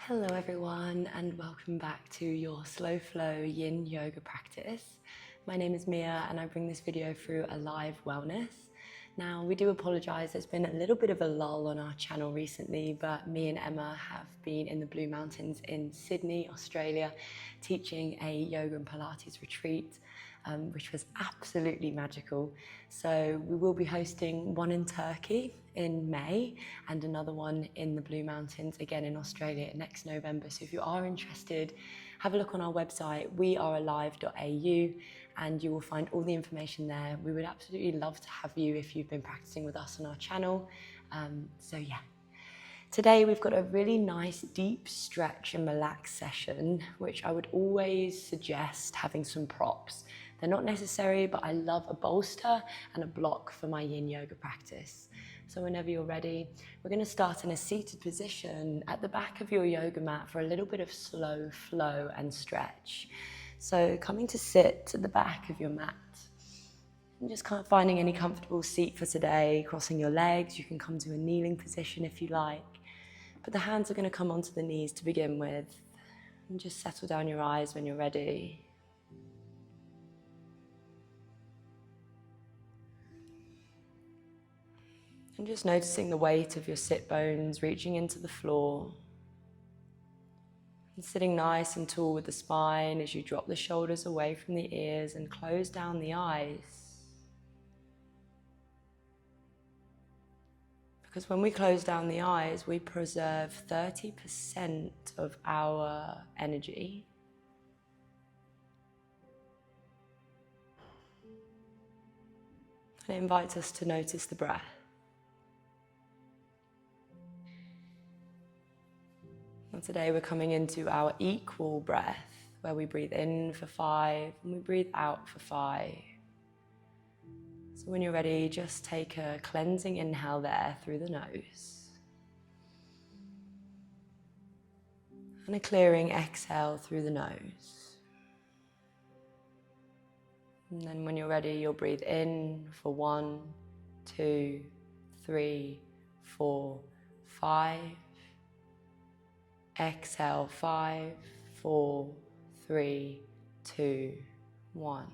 Hello everyone and welcome back to your slow flow yin yoga practice. My name is Mia and I bring this video through a live wellness. Now we do apologise, there's been a little bit of a lull on our channel recently, but me and Emma have been in the Blue Mountains in Sydney, Australia, teaching a yoga and Pilates retreat, which was absolutely magical. So we will be hosting one in Turkey in May and another one in the Blue Mountains again in Australia next November. So if you are interested, have a look on our website wearealive.au and you will find all the information there. We would absolutely love to have you if you've been practicing with us on our channel. So yeah. Today we've got a really nice deep stretch and relax session, which I would always suggest having some props. They're not necessary, but I love a bolster and a block for my yin yoga practice. So whenever you're ready, we're going to start in a seated position at the back of your yoga mat for a little bit of slow flow and stretch. So coming to sit at the back of your mat. And just kind of finding any comfortable seat for today, crossing your legs. You can come to a kneeling position if you like. But the hands are going to come onto the knees to begin with. And just settle down your eyes when you're ready. And just noticing the weight of your sit bones reaching into the floor. And sitting nice and tall with the spine as you drop the shoulders away from the ears and close down the eyes. Because when we close down the eyes, we preserve 30% of our energy. And it invites us to notice the breath. And today we're coming into our equal breath, where we breathe in for 5 and we breathe out for 5. So when you're ready, just take a cleansing inhale there through the nose. And a clearing exhale through the nose. And then when you're ready, you'll breathe in for 1, 2, 3, 4, 5. Exhale, 5, 4, 3, 2, 1.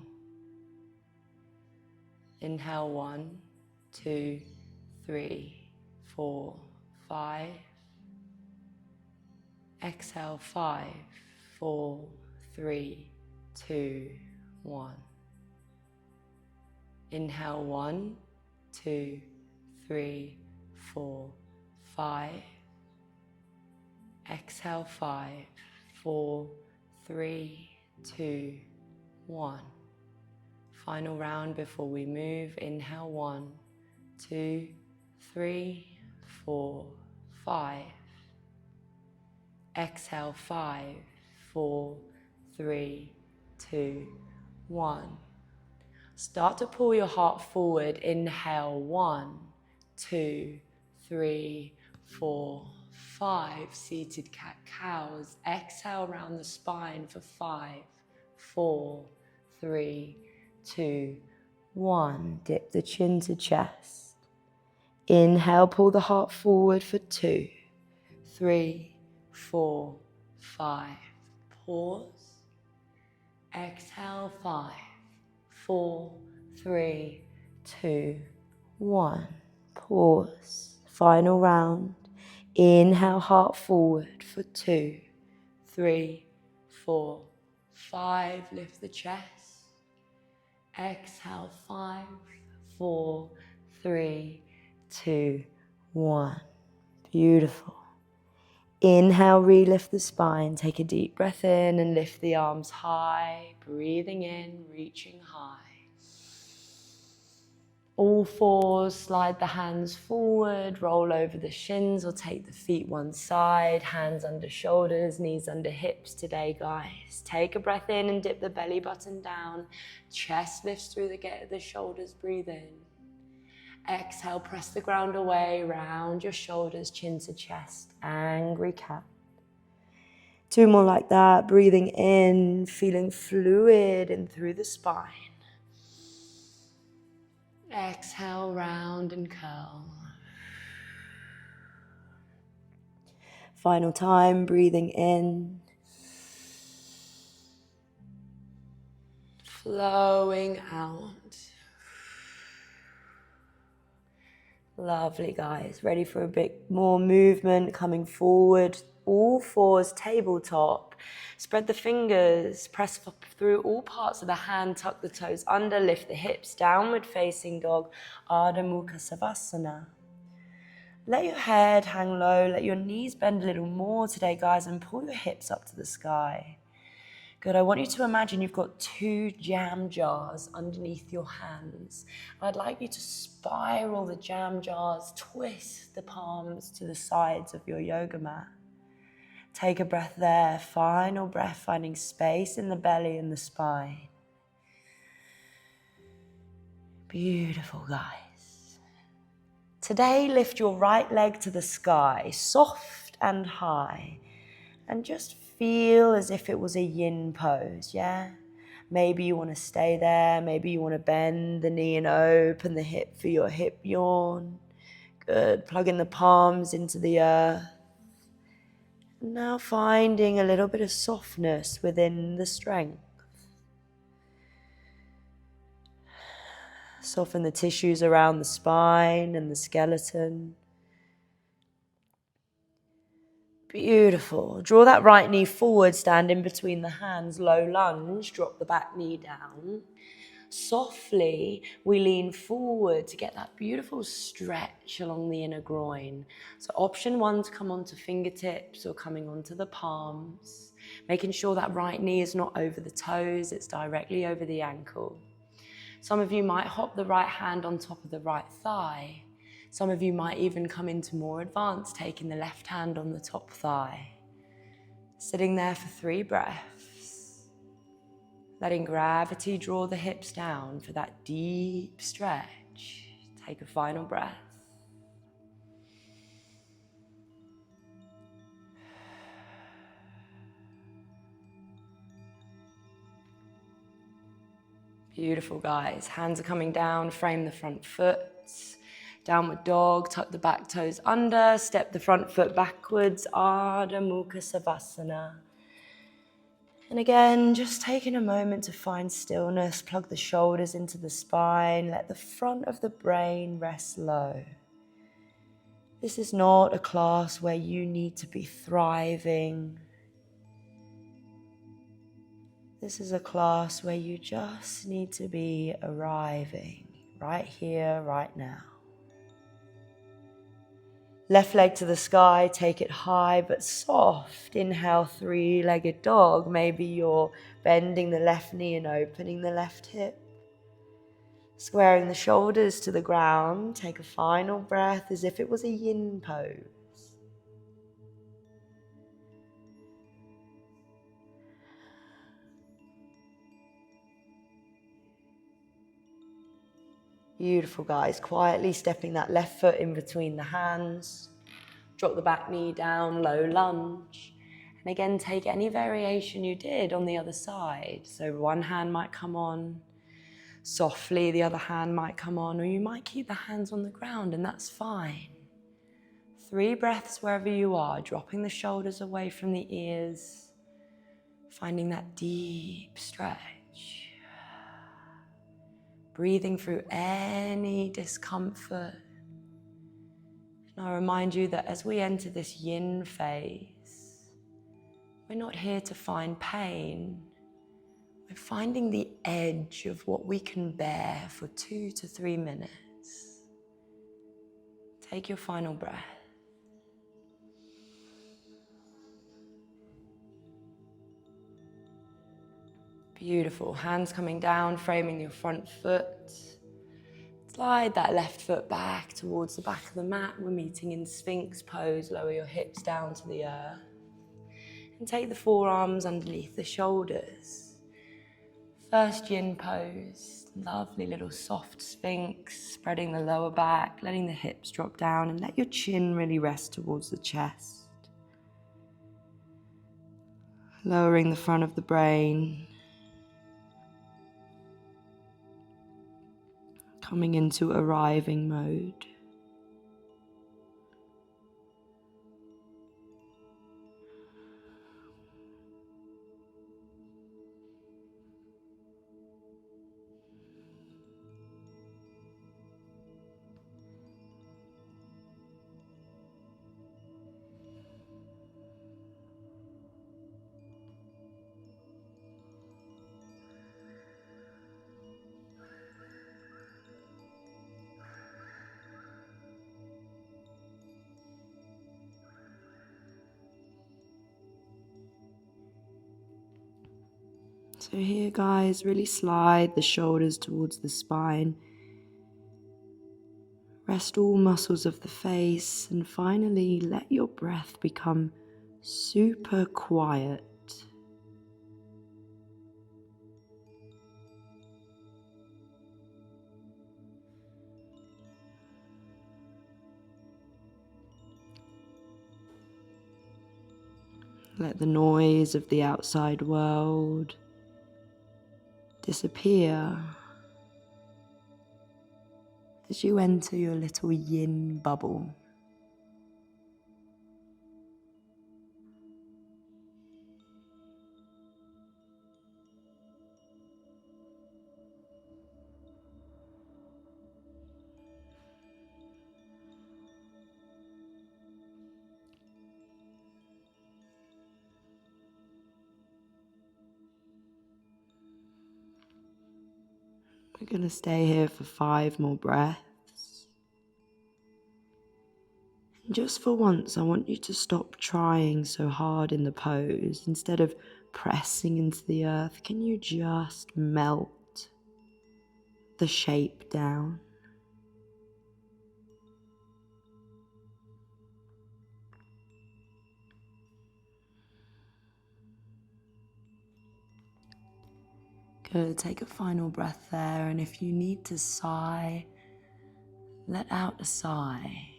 Inhale, 1, 2, 3, 4, 5. Exhale, 5, 4, 3, 2, 1. Inhale, 1, 2, 3, 4, 5. Exhale, 5, 4, 3, 2, 1. Final round before we move. Inhale, 1, 2, 3, 4, 5. Exhale, 5, 4, 3, 2, 1. Start to pull your heart forward. Inhale, 1, 2, 3, 4, 5. Seated cat-cows. Exhale round the spine for 5, 4, 3, 2, 1. Dip the chin to chest. Inhale, pull the heart forward for 2, 3, 4, 5. Pause. Exhale, 5, 4, 3, 2, 1. Pause. Final round. Inhale, heart forward for 2, 3, 4, 5. Lift the chest. Exhale, 5, 4, 3, 2, 1. Beautiful. Inhale, relift the spine. Take a deep breath in and lift the arms high. Breathing in, reaching high. All fours, slide the hands forward, roll over the shins or take the feet one side, hands under shoulders, knees under hips today, guys. Take a breath in and dip the belly button down. Chest lifts through the shoulders, breathe in. Exhale, press the ground away, round your shoulders, chin to chest, angry cat. 2 more like that, breathing in, feeling fluid in through the spine. Exhale, round and curl. Final time, breathing in. Flowing out. Lovely, guys. Ready for a bit more movement, coming forward. All fours, tabletop. Spread the fingers, press through all parts of the hand, tuck the toes under, lift the hips, downward facing dog, Ardha Mukha Savasana. Let your head hang low, let your knees bend a little more today, guys, and pull your hips up to the sky. Good, I want you to imagine you've got 2 jam jars underneath your hands. I'd like you to spiral the jam jars, twist the palms to the sides of your yoga mat. Take a breath there, final breath, finding space in the belly and the spine. Beautiful, guys. Today, lift your right leg to the sky, soft and high, and just feel as if it was a yin pose, yeah? Maybe you want to stay there, maybe you want to bend the knee and open the hip for your hip yawn. Good, plug in the palms into the earth. Now finding a little bit of softness within the strength. Soften the tissues around the spine and the skeleton. Beautiful. Draw that right knee forward, stand in between the hands, low lunge, drop the back knee down. Softly, we lean forward to get that beautiful stretch along the inner groin. So option 1 to come onto fingertips or coming onto the palms, making sure that right knee is not over the toes, it's directly over the ankle. Some of you might hop the right hand on top of the right thigh. Some of you might even come into more advanced, taking the left hand on the top thigh. Sitting there for 3 breaths. Letting gravity draw the hips down for that deep stretch. Take a final breath. Beautiful, guys. Hands are coming down, frame the front foot. Downward dog, tuck the back toes under, step the front foot backwards, Ardha Mukha Savasana. And again, just taking a moment to find stillness, plug the shoulders into the spine, let the front of the brain rest low. This is not a class where you need to be thriving. This is a class where you just need to be arriving, right here, right now. Left leg to the sky, take it high but soft. Inhale, 3-legged dog. Maybe you're bending the left knee and opening the left hip. Squaring the shoulders to the ground. Take a final breath as if it was a yin pose. Beautiful, guys. Quietly stepping that left foot in between the hands. Drop the back knee down, low lunge. And again, take any variation you did on the other side. So one hand might come on softly, the other hand might come on, or you might keep the hands on the ground, and that's fine. 3 breaths wherever you are, dropping the shoulders away from the ears, finding that deep stretch. Breathing through any discomfort. And I remind you that as we enter this yin phase, we're not here to find pain. We're finding the edge of what we can bear for 2 to 3 minutes. Take your final breath. Beautiful. Hands coming down, framing your front foot. Slide that left foot back towards the back of the mat. We're meeting in Sphinx pose. Lower your hips down to the earth. And take the forearms underneath the shoulders. First yin pose. Lovely little soft Sphinx. Spreading the lower back, letting the hips drop down, and let your chin really rest towards the chest. Lowering the front of the brain. Coming into arriving mode. So here, guys, really slide the shoulders towards the spine. Rest all muscles of the face, and finally let your breath become super quiet. Let the noise of the outside world disappear as you enter your little yin bubble. We're going to stay here for 5 more breaths. And just for once, I want you to stop trying so hard in the pose. Instead of pressing into the earth, can you just melt the shape down? Good, take a final breath there, and if you need to sigh, let out a sigh.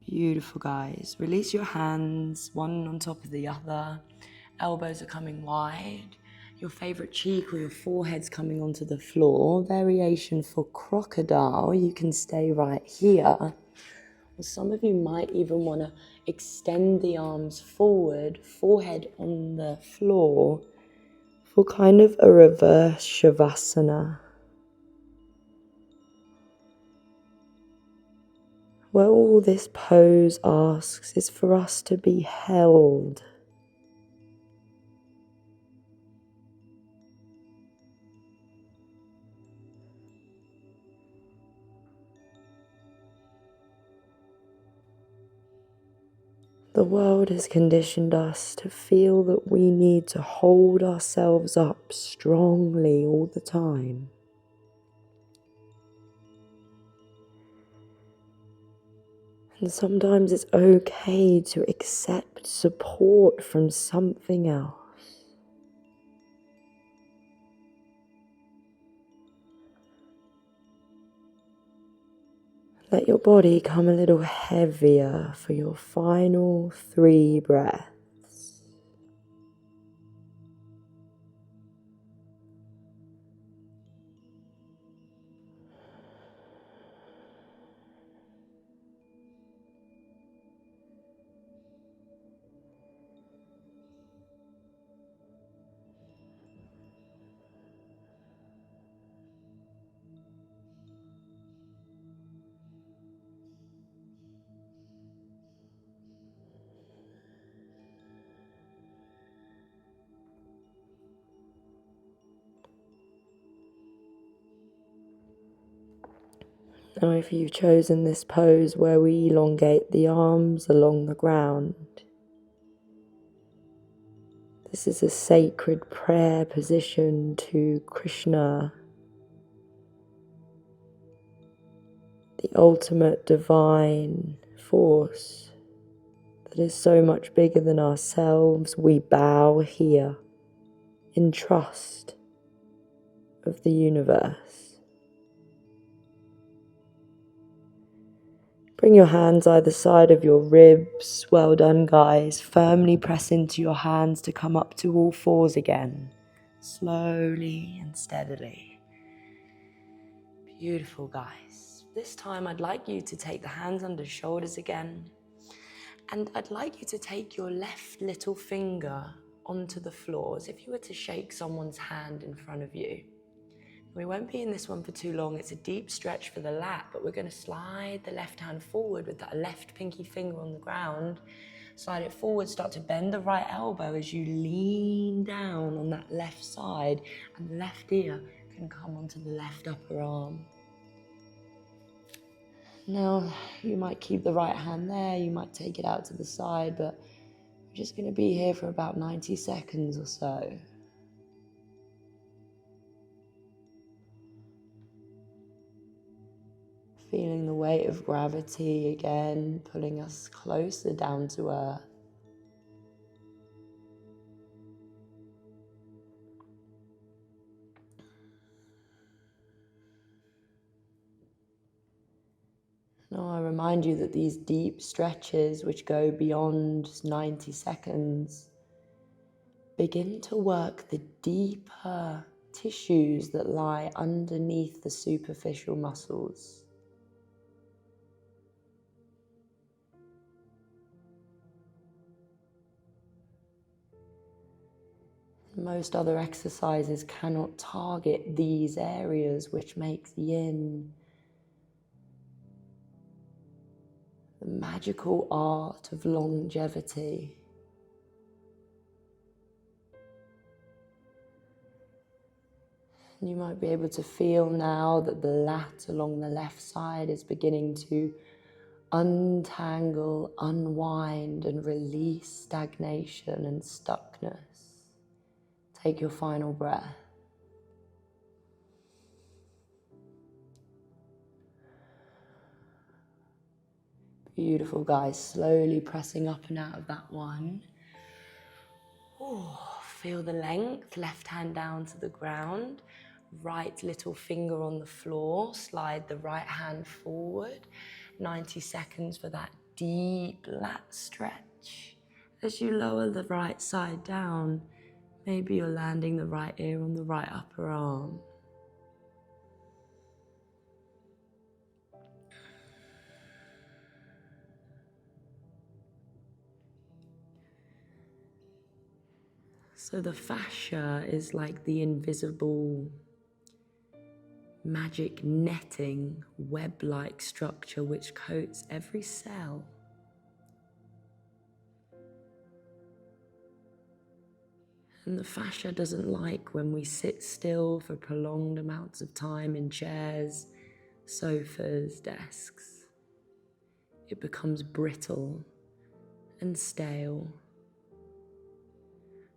Beautiful, guys. Release your hands, one on top of the other. Elbows are coming wide. Your favorite cheek or your forehead's coming onto the floor. Variation for crocodile, you can stay right here. Or some of you might even want to extend the arms forward, forehead on the floor, for kind of a reverse Savasana. Where all this pose asks is for us to be held. The world has conditioned us to feel that we need to hold ourselves up strongly all the time. And sometimes it's okay to accept support from something else. Let your body come a little heavier for your final 3 breaths. Now, if you've chosen this pose where we elongate the arms along the ground, this is a sacred prayer position to Krishna, the ultimate divine force that is so much bigger than ourselves. We bow here in trust of the universe. Bring your hands either side of your ribs. Well done, guys. Firmly press into your hands to come up to all 4s again. Slowly and steadily. Beautiful, guys. This time I'd like you to take the hands under shoulders again. And I'd like you to take your left little finger onto the floor as if you were to shake someone's hand in front of you. We won't be in this one for too long. It's a deep stretch for the lat, but we're going to slide the left hand forward with that left pinky finger on the ground. Slide it forward, start to bend the right elbow as you lean down on that left side, and the left ear can come onto the left upper arm. Now, you might keep the right hand there, you might take it out to the side, but we're just going to be here for about 90 seconds or so. Feeling the weight of gravity again, pulling us closer down to earth. Now I remind you that these deep stretches, which go beyond 90 seconds, begin to work the deeper tissues that lie underneath the superficial muscles. Most other exercises cannot target these areas, which makes yin the magical art of longevity. You might be able to feel now that the lat along the left side is beginning to untangle, unwind, and release stagnation and stuckness. Take your final breath. Beautiful, guys. Slowly pressing up and out of that one. Oh, feel the length. Left hand down to the ground. Right little finger on the floor. Slide the right hand forward. 90 seconds for that deep lat stretch. As you lower the right side down, maybe you're landing the right ear on the right upper arm. So the fascia is like the invisible magic netting, web-like structure which coats every cell. And the fascia doesn't like when we sit still for prolonged amounts of time in chairs, sofas, desks. It becomes brittle and stale,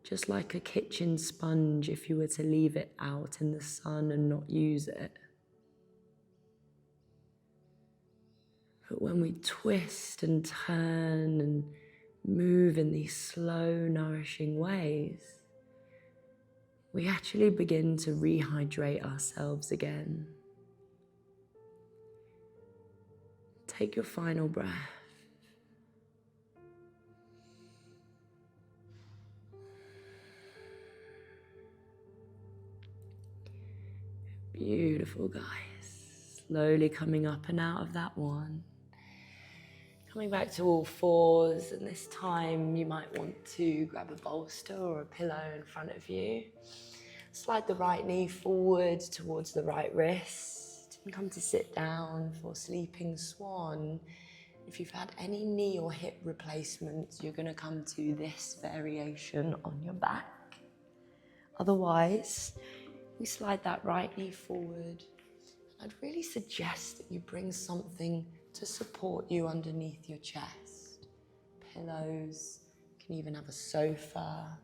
just like a kitchen sponge if you were to leave it out in the sun and not use it. But when we twist and turn and move in these slow, nourishing ways, we actually begin to rehydrate ourselves again. Take your final breath. Beautiful, guys. Slowly coming up and out of that one. Coming back to all fours, and this time you might want to grab a bolster or a pillow in front of you. Slide the right knee forward towards the right wrist and come to sit down for sleeping swan. If you've had any knee or hip replacements, you're going to come to this variation on your back. Otherwise, we slide that right knee forward. I'd really suggest that you bring something to support you underneath your chest. Pillows, you can even have a sofa.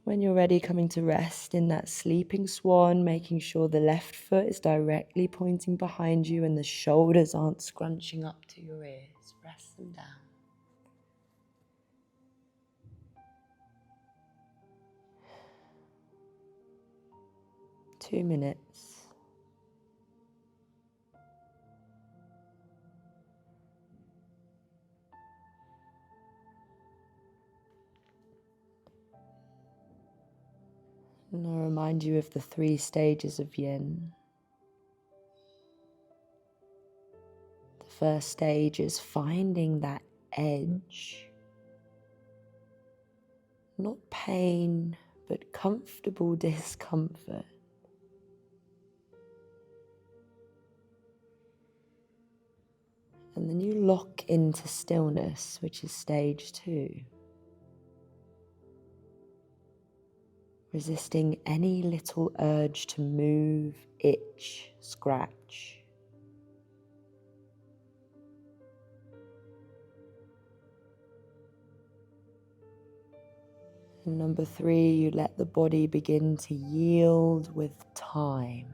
When you're ready, coming to rest in that sleeping swan, making sure the left foot is directly pointing behind you and the shoulders aren't scrunching up to your ears. Rest them down. Two minutes. And I'll remind you of the 3 stages of yin. The first stage is finding that edge. Not pain, but comfortable discomfort. And then you lock into stillness, which is stage 2. Resisting any little urge to move, itch, scratch. And number 3, you let the body begin to yield with time.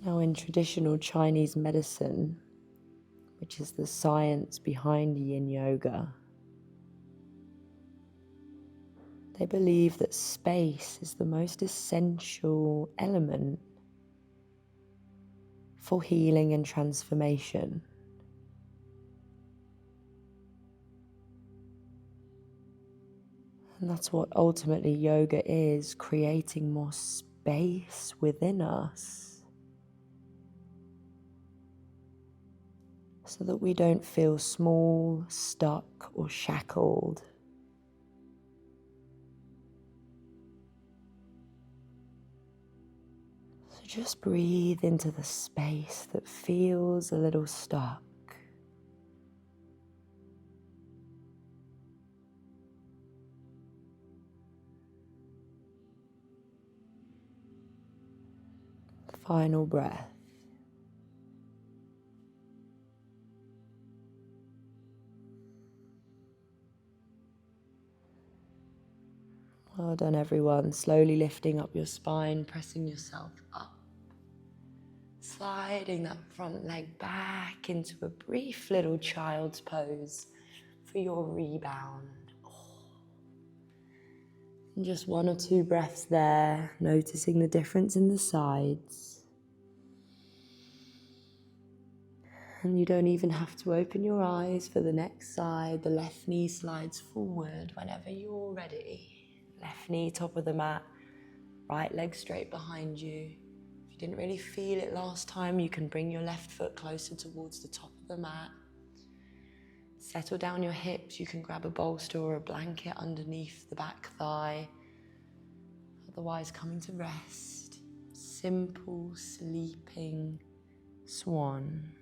Now, in traditional Chinese medicine, which is the science behind Yin Yoga, they believe that space is the most essential element for healing and transformation. And that's what ultimately yoga is, creating more space within us so that we don't feel small, stuck, or shackled. So just breathe into the space that feels a little stuck. Final breath. Well done, everyone. Slowly lifting up your spine, pressing yourself up. Sliding that front leg back into a brief little child's pose for your rebound. And just 1 or 2 breaths there, noticing the difference in the sides. And you don't even have to open your eyes for the next side. The left knee slides forward whenever you're ready. Left knee top of the mat, right leg straight behind you. If you didn't really feel it last time, you can bring your left foot closer towards the top of the mat. Settle down your hips. You can grab a bolster or a blanket underneath the back thigh. Otherwise, coming to rest. Simple sleeping swan.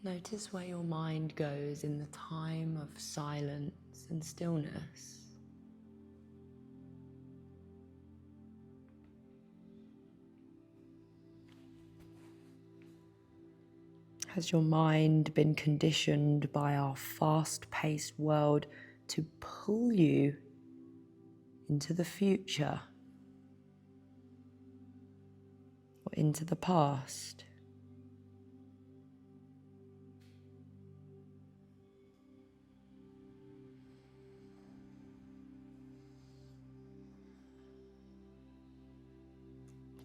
Notice where your mind goes in the time of silence and stillness. Has your mind been conditioned by our fast-paced world to pull you into the future or into the past?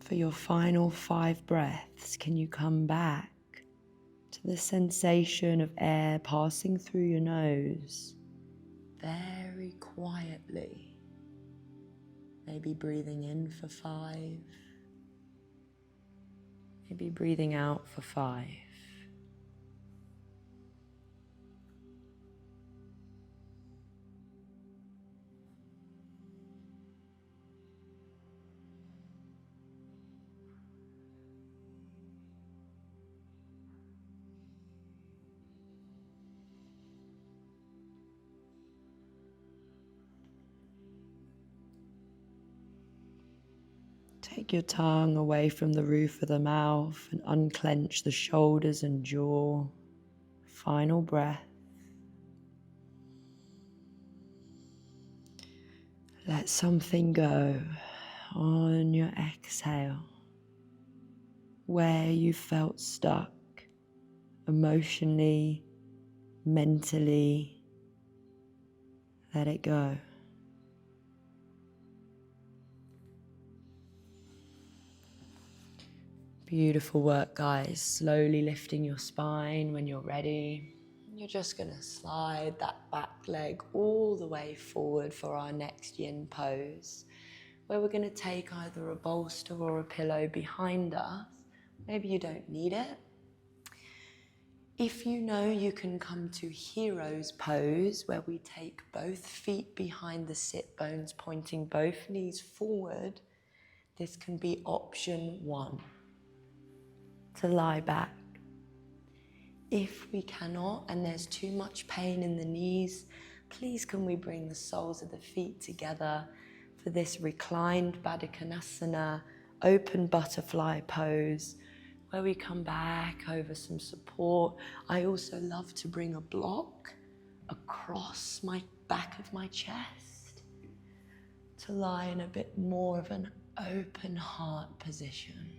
For your final 5 breaths, can you come back to the sensation of air passing through your nose very quietly? Maybe breathing in for 5, maybe breathing out for 5. Take your tongue away from the roof of the mouth and unclench the shoulders and jaw. Final breath. Let something go on your exhale. Where you felt stuck emotionally, mentally, let it go. Beautiful work, guys. Slowly lifting your spine when you're ready. You're just going to slide that back leg all the way forward for our next yin pose, where we're going to take either a bolster or a pillow behind us. Maybe you don't need it. If you know, you can come to hero's pose, where we take both feet behind the sit bones, pointing both knees forward. This can be option 1. To lie back. If we cannot and there's too much pain in the knees, please can we bring the soles of the feet together for this reclined Baddha Konasana, open butterfly pose, where we come back over some support. I also love to bring a block across my back of my chest to lie in a bit more of an open heart position.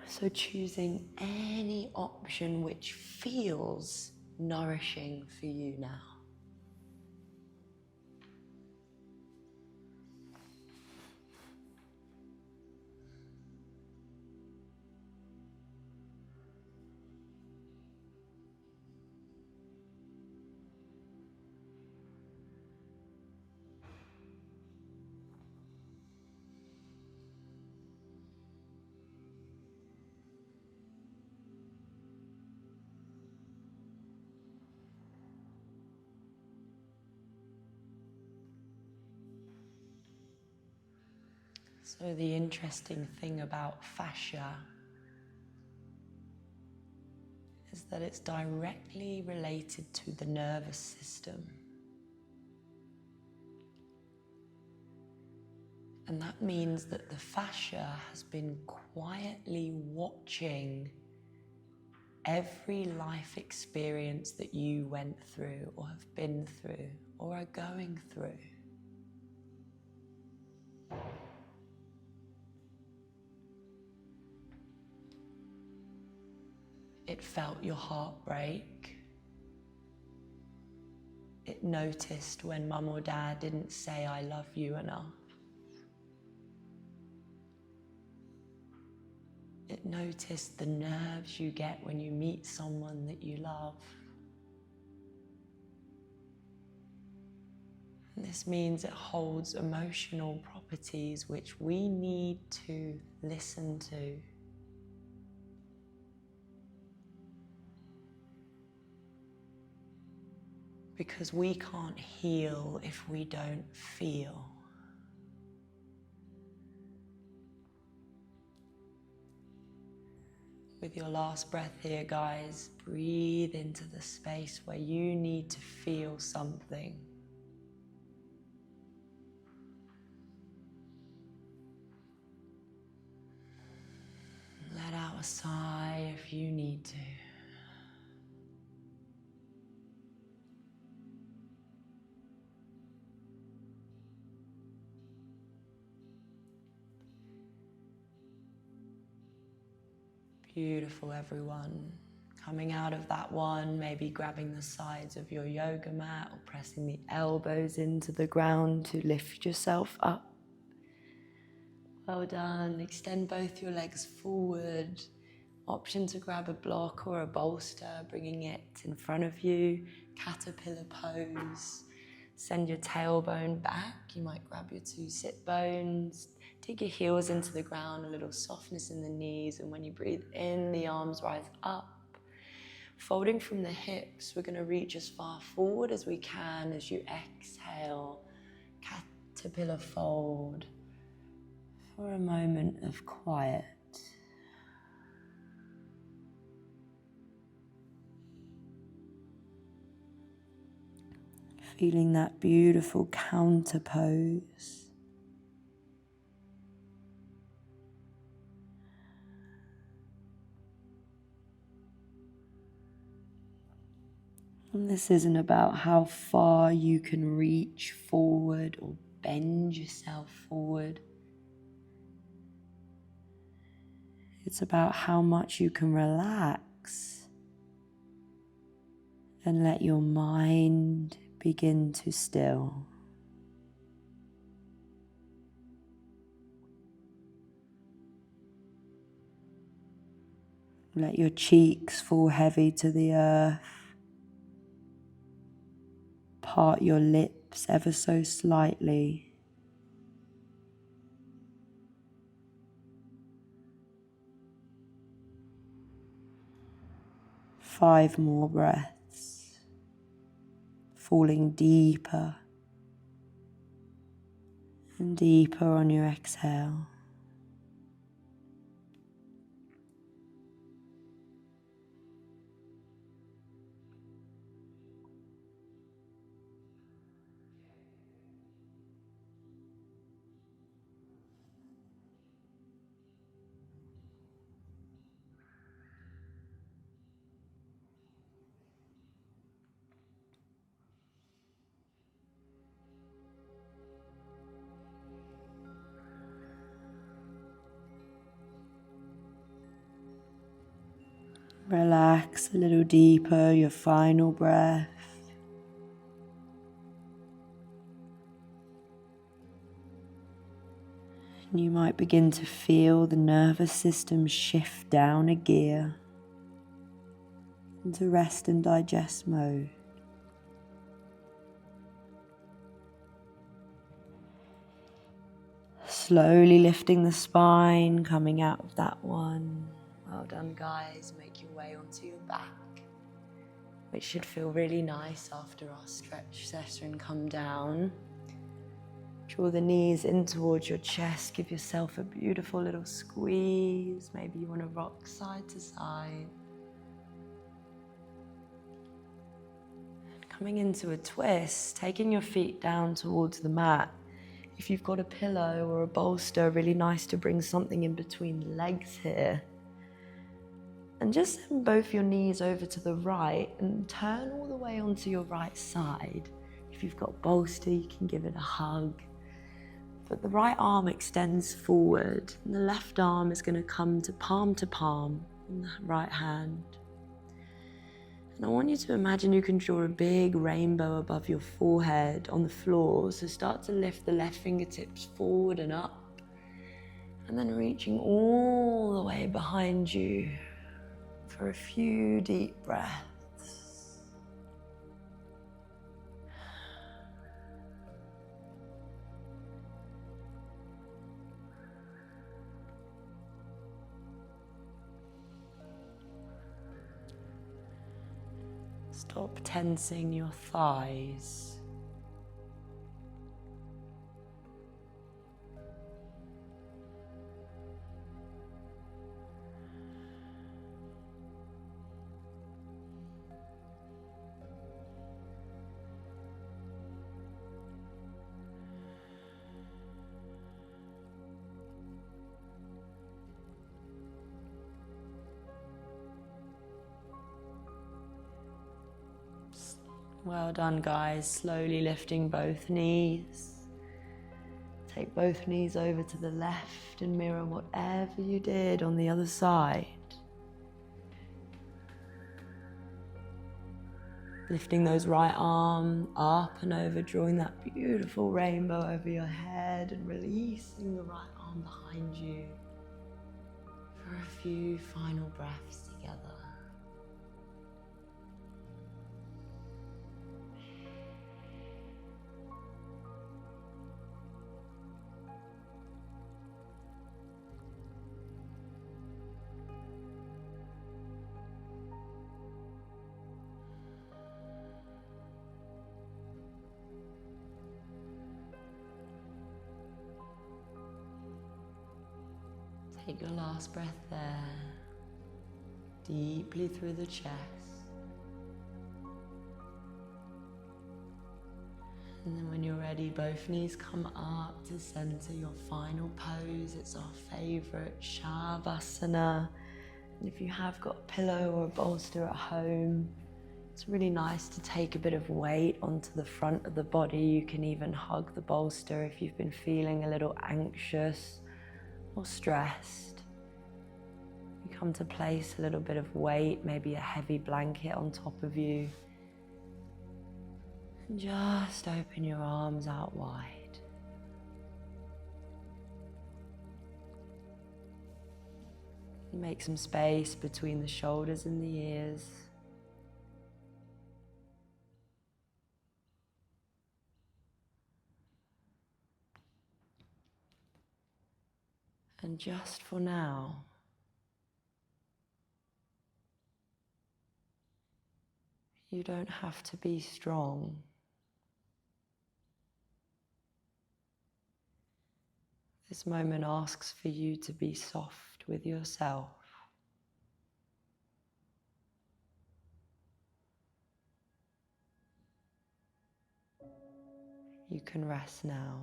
So choosing any option which feels nourishing for you now. So the interesting thing about fascia is that it's directly related to the nervous system. And that means that the fascia has been quietly watching every life experience that you went through or have been through or are going through. It felt your heart break. It noticed when mum or dad didn't say I love you enough. It noticed the nerves you get when you meet someone that you love. And this means it holds emotional properties which we need to listen to. Because we can't heal if we don't feel. With your last breath here, guys, breathe into the space where you need to feel something. Let out a sigh if you need to. Beautiful, everyone. Coming out of that one, maybe grabbing the sides of your yoga mat or pressing the elbows into the ground to lift yourself up. Well done. Extend both your legs forward. Option to grab a block or a bolster, bringing it in front of you. Caterpillar pose. Send your tailbone back. You might grab your 2 sit bones. Dig your heels into the ground, a little softness in the knees, and when you breathe in, the arms rise up. Folding from the hips, we're going to reach as far forward as we can as you exhale. Caterpillar fold for a moment of quiet. Feeling that beautiful counter pose. And this isn't about how far you can reach forward or bend yourself forward. It's about how much you can relax and let your mind begin to still. Let your cheeks fall heavy to the earth. Part your lips ever so slightly. Five more breaths, falling deeper and deeper on your exhale. Relax a little deeper, your final breath. And you might begin to feel the nervous system shift down a gear into rest and digest mode. Slowly lifting the spine, coming out of that one. Well done, guys. Make your way onto your back, which should feel really nice after our stretch session. Come down. Draw the knees in towards your chest. Give yourself a beautiful little squeeze. Maybe you want to rock side to side. Coming into a twist, taking your feet down towards the mat. If you've got a pillow or a bolster, really nice to bring something in between the legs here. And just send both your knees over to the right and turn all the way onto your right side. If you've got a bolster, you can give it a hug. But the right arm extends forward, and the left arm is going to come to palm in the right hand. And I want you to imagine you can draw a big rainbow above your forehead on the floor. So start to lift the left fingertips forward and up, and then reaching all the way behind you for a few deep breaths. Stop tensing your thighs. Well done, guys. Slowly lifting both knees. Take both knees over to the left and mirror whatever you did on the other side. Lifting those right arm up and over, drawing that beautiful rainbow over your head and releasing the right arm behind you for a few final breaths together. Take your last breath there, deeply through the chest. And then when you're ready, both knees come up to center. Your final pose, it's our favorite Savasana. And if you have got a pillow or a bolster at home, it's really nice to take a bit of weight onto the front of the body. You can even hug the bolster if you've been feeling a little anxious or stressed. You come to place a little bit of weight, maybe a heavy blanket on top of you. And just open your arms out wide. Make some space between the shoulders and the ears. And just for now, you don't have to be strong. This moment asks for you to be soft with yourself. You can rest now.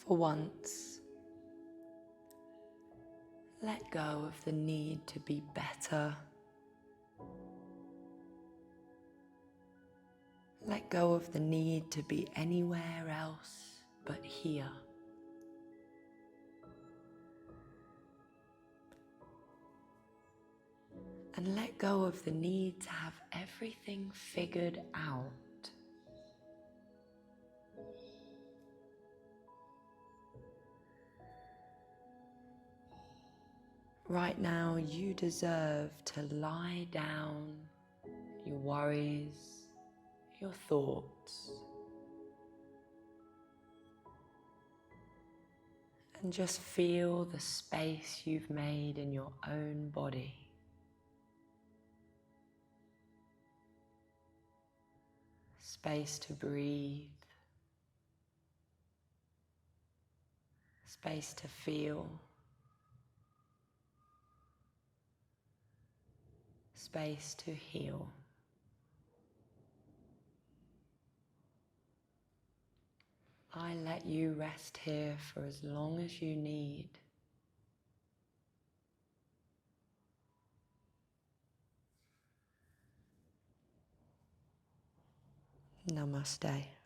For once, let go of the need to be better. Let go of the need to be anywhere else but here. And let go of the need to have everything figured out. Right now, you deserve to lie down your worries, your thoughts, and just feel the space you've made in your own body. Space to breathe, space to feel, space to heal. I let you rest here for as long as you need. Namaste.